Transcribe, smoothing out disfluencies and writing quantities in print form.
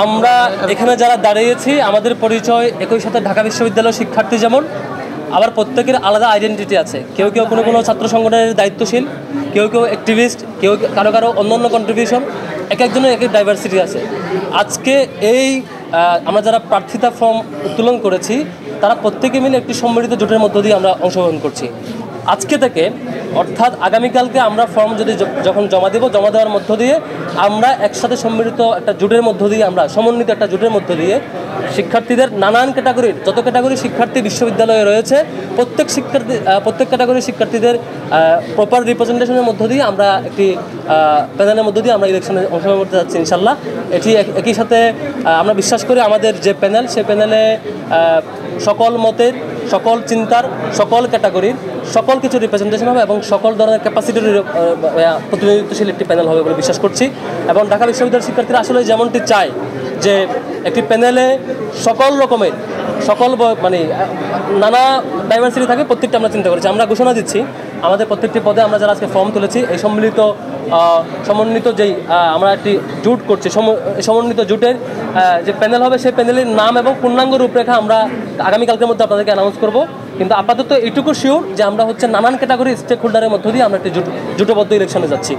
আমরা এখানে যারা দাঁড়িয়েছি আমাদের পরিচয় একই সাথে ঢাকা বিশ্ববিদ্যালয়ের শিক্ষার্থী, যেমন আবার প্রত্যেকের আলাদা আইডেন্টিটি আছে। কেউ কেউ কোনো ছাত্র সংগঠনের দায়িত্বশীল, কেউ কেউ অ্যাক্টিভিস্ট, কেউ কারো অন্য কন্ট্রিবিউশন, এক একজনের এক এক ডাইভার্সিটি আছে। আজকে এই আমরা যারা প্রার্থিতা ফর্ম উত্তোলন করেছি তারা প্রত্যেকে মিলে একটি সম্মিলিত জোটের মধ্য দিয়ে আমরা অংশগ্রহণ করছি। আজকে থেকে অর্থাৎ আগামীকালকে আমরা ফর্ম যখন জমা দেওয়ার মধ্য দিয়ে আমরা একসাথে সম্মিলিত একটা জোটের মধ্য দিয়ে, আমরা সমন্বিত একটা জোটের মধ্য দিয়ে শিক্ষার্থীদের নানান ক্যাটাগরির, যত ক্যাটাগরির শিক্ষার্থী বিশ্ববিদ্যালয়ে রয়েছে প্রত্যেক ক্যাটাগরির শিক্ষার্থীদের প্রপার রিপ্রেজেন্টেশনের মধ্য দিয়ে আমরা একটি প্যানেলের মধ্য দিয়ে আমরা ইলেকশনে অংশগ্রহণ করতে যাচ্ছি ইনশাল্লাহ। এটি একই সাথে আমরা বিশ্বাস করি আমাদের যে প্যানেল, সে প্যানেলে সকল মতের, সকল চিন্তার, সকল ক্যাটাগরির সকল কিছু রিপ্রেজেন্টেশন হবে এবং সকল ধরনের ক্যাপাসিটির প্রতিনিধিত্বশীল একটি প্যানেল হবে বলে বিশ্বাস করছি। এবং ঢাকা বিশ্ববিদ্যালয়ের শিক্ষার্থীরা আসলে যেমনটি চায় যে একটি প্যানেলে সকল মানে নানা ডাইভার্সিটি থাকে, প্রত্যেকটা আমরা চিন্তা করেছি। আমরা ঘোষণা দিচ্ছি আমাদের প্রত্যেকটি পদে আমরা যারা আজকে ফর্ম তুলেছি এই সমন্বিত যেই আমরা একটি জোট করছি, সমন্বিত জোটের যে প্যানেল হবে সেই প্যানেলের নাম এবং পূর্ণাঙ্গ রূপরেখা আমরা আগামীকালকের মধ্যে আপনাদেরকে অ্যানাউন্স করব। কিন্তু আপাতত এইটুকু শিওর যে আমরা নানান ক্যাটাগরি স্টেক হোল্ডারের মধ্য দিয়ে আমরা একটি জোটবদ্ধ ইলেকশনে যাচ্ছি।